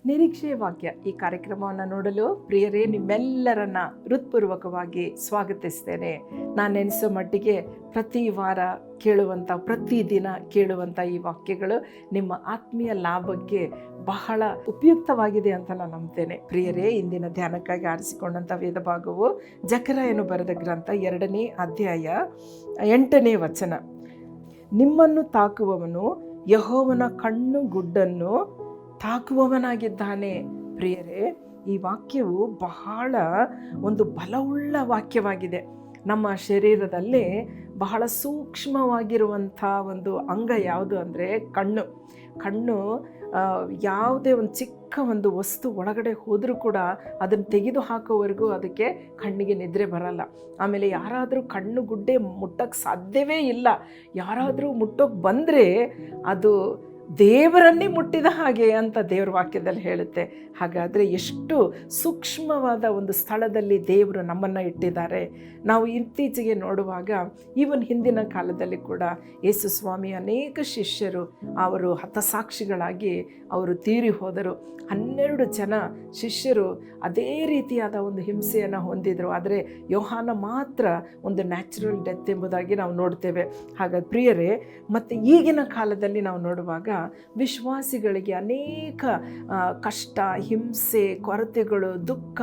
ನಿರೀಕ್ಷೆಯ ವಾಕ್ಯ ಈ ಕಾರ್ಯಕ್ರಮವನ್ನು ನೋಡಲು ಪ್ರಿಯರೇ ನಿಮ್ಮೆಲ್ಲರನ್ನ ಹೃತ್ಪೂರ್ವಕವಾಗಿ ಸ್ವಾಗತಿಸ್ತೇನೆ. ನಾನು ನೆನೆಸೋ ಮಟ್ಟಿಗೆ ಪ್ರತಿ ವಾರ ಕೇಳುವಂಥ, ಪ್ರತಿದಿನ ಕೇಳುವಂಥ ಈ ವಾಕ್ಯಗಳು ನಿಮ್ಮ ಆತ್ಮೀಯ ಲಾಭಕ್ಕೆ ಬಹಳ ಉಪಯುಕ್ತವಾಗಿದೆ ಅಂತ ನಾನು ನಂಬ್ತೇನೆ. ಪ್ರಿಯರೇ, ಇಂದಿನ ಧ್ಯಾನಕ್ಕಾಗಿ ಆರಿಸಿಕೊಂಡಂಥ ವೇದ ಭಾಗವು ಜಕರಯನು ಬರೆದ ಗ್ರಂಥ 2ನೇ ಅಧ್ಯಾಯ 8ನೇ ವಚನ. ನಿಮ್ಮನ್ನು ತಾಕುವವನು ಯೆಹೋವನ ಕಣ್ಣು ಗುಡ್ಡನ್ನು ತಾಕುವವನಾಗಿದ್ದಾನೆ. ಪ್ರಿಯರೇ, ಈ ವಾಕ್ಯವು ಬಹಳ ಒಂದು ಬಲವುಳ್ಳ ವಾಕ್ಯವಾಗಿದೆ. ನಮ್ಮ ಶರೀರದಲ್ಲಿ ಬಹಳ ಸೂಕ್ಷ್ಮವಾಗಿರುವಂಥ ಒಂದು ಅಂಗ ಯಾವುದು ಅಂದರೆ ಕಣ್ಣು ಯಾವುದೇ ಒಂದು ಚಿಕ್ಕ ಒಂದು ವಸ್ತು ಒಳಗಡೆ ಹೋದರೂ ಕೂಡ ಅದನ್ನು ತೆಗೆದು ಹಾಕೋವರೆಗೂ ಅದಕ್ಕೆ ಕಣ್ಣಿಗೆ ನಿದ್ರೆ ಬರಲ್ಲ. ಆಮೇಲೆ ಯಾರಾದರೂ ಕಣ್ಣು ಗುಡ್ಡೆ ಮುಟ್ಟಕ್ಕೆ ಸಾಧ್ಯವೇ ಇಲ್ಲ. ಯಾರಾದರೂ ಮುಟ್ಟೋಕ್ಕೆ ಬಂದರೆ ಅದು ದೇವರನ್ನೇ ಮುಟ್ಟಿದ ಹಾಗೆ ಅಂತ ದೇವರ ವಾಕ್ಯದಲ್ಲಿ ಹೇಳುತ್ತೆ. ಹಾಗಾದರೆ ಎಷ್ಟು ಸೂಕ್ಷ್ಮವಾದ ಒಂದು ಸ್ಥಳದಲ್ಲಿ ದೇವರು ನಮ್ಮನ್ನು ಇಟ್ಟಿದ್ದಾರೆ. ನಾವು ಇತ್ತೀಚೆಗೆ ನೋಡುವಾಗ ಈವನ್ ಹಿಂದಿನ ಕಾಲದಲ್ಲಿ ಕೂಡ ಯೇಸು ಸ್ವಾಮಿ ಅನೇಕ ಶಿಷ್ಯರು ಅವರು ಹತಸಾಕ್ಷಿಗಳಾಗಿ ಅವರು ತೀರಿ ಹೋದರು. 12 ಜನ ಶಿಷ್ಯರು ಅದೇ ರೀತಿಯಾದ ಒಂದು ಹಿಂಸೆಯನ್ನು ಹೊಂದಿದರು. ಆದರೆ ಯೋಹಾನ ಮಾತ್ರ ಒಂದು ನ್ಯಾಚುರಲ್ ಡೆತ್ ಎಂಬುದಾಗಿ ನಾವು ನೋಡ್ತೇವೆ. ಹಾಗಾಗಿ ಪ್ರಿಯರೇ, ಮತ್ತು ಈಗಿನ ಕಾಲದಲ್ಲಿ ನಾವು ನೋಡುವಾಗ ವಿಶ್ವಾಸಿಗಳಿಗೆ ಅನೇಕ ಕಷ್ಟ, ಹಿಂಸೆ, ಕೊರತೆಗಳು, ದುಃಖ,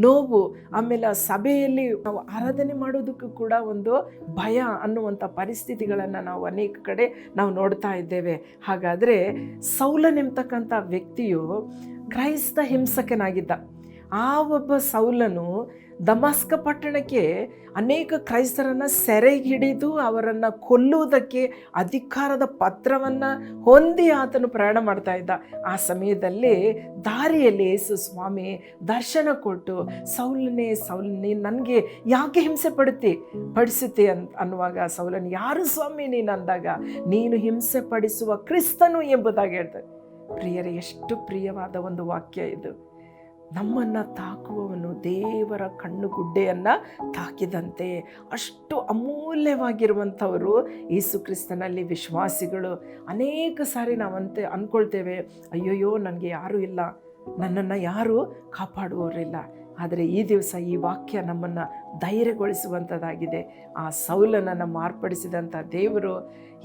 ನೋವು, ಆಮೇಲೆ ಸಭೆಯಲ್ಲಿ ನಾವು ಆರಾಧನೆ ಮಾಡೋದಕ್ಕೂ ಕೂಡ ಒಂದು ಭಯ ಅನ್ನುವಂಥ ಪರಿಸ್ಥಿತಿಗಳನ್ನು ನಾವು ಅನೇಕ ಕಡೆ ನಾವು ನೋಡ್ತಾ ಇದ್ದೇವೆ. ಹಾಗಾದರೆ ಸೌಲನೆಂಬತಕ್ಕಂಥ ವ್ಯಕ್ತಿಯು ಕ್ರೈಸ್ತ ಹಿಂಸಕನಾಗಿದ್ದ. ಆ ಒಬ್ಬ ಸೌಲನು ದಮಸ್ಕ ಪಟ್ಟಣಕ್ಕೆ ಅನೇಕ ಕ್ರೈಸ್ತರನ್ನು ಸೆರೆಗೆ ಹಿಡಿದು ಅವರನ್ನು ಕೊಲ್ಲುವುದಕ್ಕೆ ಅಧಿಕಾರದ ಪತ್ರವನ್ನು ಹೊಂದಿ ಆತನು ಪ್ರಯಾಣ ಮಾಡ್ತಾ ಇದ್ದ. ಆ ಸಮಯದಲ್ಲಿ ದಾರಿಯಲ್ಲಿ ಯೇಸು ಸ್ವಾಮಿ ದರ್ಶನ ಕೊಟ್ಟು, ಸೌಲನೇ ನನಗೆ ಯಾಕೆ ಹಿಂಸೆ ಪಡಿಸುತ್ತೆ ಅನ್ನುವಾಗ ಸೌಲನ್, ಯಾರು ಸ್ವಾಮಿ ನೀನು ಅಂದಾಗ, ನೀನು ಹಿಂಸೆ ಪಡಿಸುವ ಕ್ರಿಸ್ತನು ಎಂಬುದಾಗಿ ಹೇಳ್ತಾರೆ. ಪ್ರಿಯರೇ, ಎಷ್ಟು ಪ್ರಿಯವಾದ ಒಂದು ವಾಕ್ಯ ಇದು. ನಮ್ಮನ್ನು ತಾಕುವವನು ದೇವರ ಕಣ್ಣು ಗುಡ್ಡೆಯನ್ನು ತಾಕಿದಂತೆ. ಅಷ್ಟು ಅಮೂಲ್ಯವಾಗಿರುವಂಥವರು ಯೇಸು ಕ್ರಿಸ್ತನಲ್ಲಿ ವಿಶ್ವಾಸಿಗಳು. ಅನೇಕ ಸಾರಿ ನಾವಂತೆ ಅಂದ್ಕೊಳ್ತೇವೆ, ಅಯ್ಯೋಯ್ಯೋ ನನಗೆ ಯಾರೂ ಇಲ್ಲ, ನನ್ನನ್ನು ಯಾರೂ ಕಾಪಾಡುವವರಿಲ್ಲ. ಆದರೆ ಈ ದಿವಸ ಈ ವಾಕ್ಯ ನಮ್ಮನ್ನು ಧೈರ್ಯಗೊಳಿಸುವಂಥದ್ದಾಗಿದೆ. ಆ ಸೌಲನನ್ನು ಮಾರ್ಪಡಿಸಿದಂಥ ದೇವರು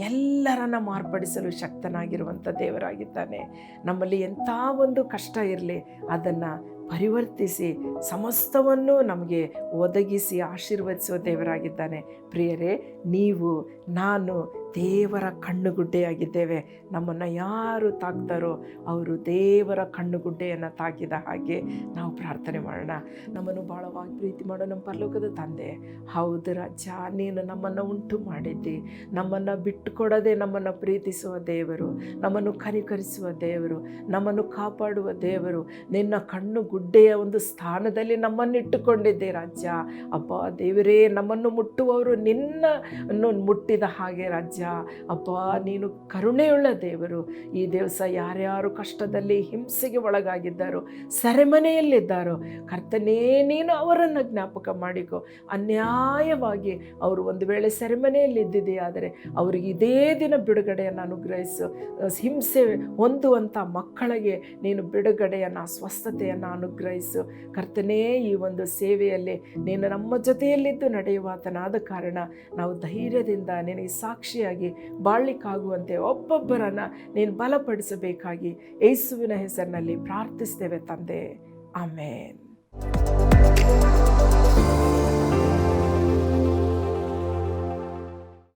ಎಲ್ಲರನ್ನ ಮಾರ್ಪಡಿಸಲು ಶಕ್ತನಾಗಿರುವಂಥ ದೇವರಾಗಿದ್ದಾನೆ. ನಮ್ಮಲ್ಲಿ ಎಂಥ ಒಂದು ಕಷ್ಟ ಇರಲಿ, ಅದನ್ನು ಪರಿವರ್ತಿಸಿ ಸಮಸ್ತವನ್ನು ನಮಗೆ ಒದಗಿಸಿ ಆಶೀರ್ವದಿಸುವ ದೇವರಾಗಿದ್ದಾನೆ. ಪ್ರಿಯರೇ, ನೀವು ನಾನು ದೇವರ ಕಣ್ಣುಗುಡ್ಡೆಯಾಗಿದ್ದೇವೆ. ನಮ್ಮನ್ನು ಯಾರು ತಾಕ್ತಾರೋ ಅವರು ದೇವರ ಕಣ್ಣುಗುಡ್ಡೆಯನ್ನು ತಾಕಿದ ಹಾಗೆ ನಾವು ಪ್ರಾರ್ಥನೆ ಮಾಡೋಣ. ನಮ್ಮನ್ನು ಭಾಳವಾಗಿ ಪ್ರೀತಿ ಮಾಡೋ ನಮ್ಮ ಪರಲೋಕದ ತಂದೆ, ಹೌದು ರಾಜ, ನೀನು ನಮ್ಮನ್ನು ಉಂಟು ಮಾಡಿದ್ದಿ. ನಮ್ಮನ್ನು ಬಿಟ್ಟುಕೊಡದೆ ನಮ್ಮನ್ನು ಪ್ರೀತಿಸುವ ದೇವರು, ನಮ್ಮನ್ನು ಕನಿಕರಿಸುವ ದೇವರು, ನಮ್ಮನ್ನು ಕಾಪಾಡುವ ದೇವರು. ನಿನ್ನ ಕಣ್ಣು ಗುಡ್ಡೆಯ ಒಂದು ಸ್ಥಾನದಲ್ಲಿ ನಮ್ಮನ್ನು ಇಟ್ಟುಕೊಂಡಿದ್ದೆ ರಾಜ್ಯ. ಅಪ್ಪ ದೇವರೇ, ನಮ್ಮನ್ನು ಮುಟ್ಟುವವರು ನಿನ್ನನ್ನು ಮುಟ್ಟಿದ ಹಾಗೆ ರಾಜ್ಯ. ಅಪ್ಪ, ನೀನು ಕರುಣೆಯುಳ್ಳ ದೇವರು. ಈ ದಿವಸ ಯಾರ್ಯಾರು ಕಷ್ಟದಲ್ಲಿ ಹಿಂಸೆಗೆ ಒಳಗಾಗಿದ್ದಾರೋ, ಸೆರೆಮನೆಯಲ್ಲಿದ್ದಾರೋ, ಕರ್ತನೇ ನೀನು ಅವರನ್ನು ಜ್ಞಾಪಕ ಮಾಡಿಕೊ. ಅನ್ಯಾಯವಾಗಿ ಅವರು ಒಂದು ವೇಳೆ ಸೆರೆಮನೆಯಲ್ಲಿದ್ದಿದೆಯಾದರೆ ಅವರಿಗೆ ಇದೇ ದಿನ ಬಿಡುಗಡೆಯನ್ನು ಅನುಗ್ರಹಿಸು. ಹಿಂಸೆ ಹೊಂದುವಂಥ ಮಕ್ಕಳಿಗೆ ನೀನು ಬಿಡುಗಡೆಯನ್ನು, ಸ್ವಸ್ಥತೆಯನ್ನು ಅನುಗ್ರಹಿಸು. ಕರ್ತನೇ, ಈ ಒಂದು ಸೇವೆಯಲ್ಲಿ ನೀನು ನಮ್ಮ ಜೊತೆಯಲ್ಲಿದ್ದು ನಡೆಯುವಾತನಾದ ಕಾರಣ ನಾವು ಧೈರ್ಯದಿಂದ ನಿನಗೆ ಸಾಕ್ಷಿಯಾಗಿ ಬಾಳ್ಲಿಕ್ಕಾಗುವಂತೆ ಒಬ್ಬೊಬ್ಬರನ್ನು ನೀನು ಬಲಪಡಿಸಬೇಕಾಗಿ ಯೇಸುವಿನ ಹೆಸರಿನಲ್ಲಿ ಪ್ರಾರ್ಥಿಸ್ತೇವೆ ತಂದೆ. ಆಮೇನ್.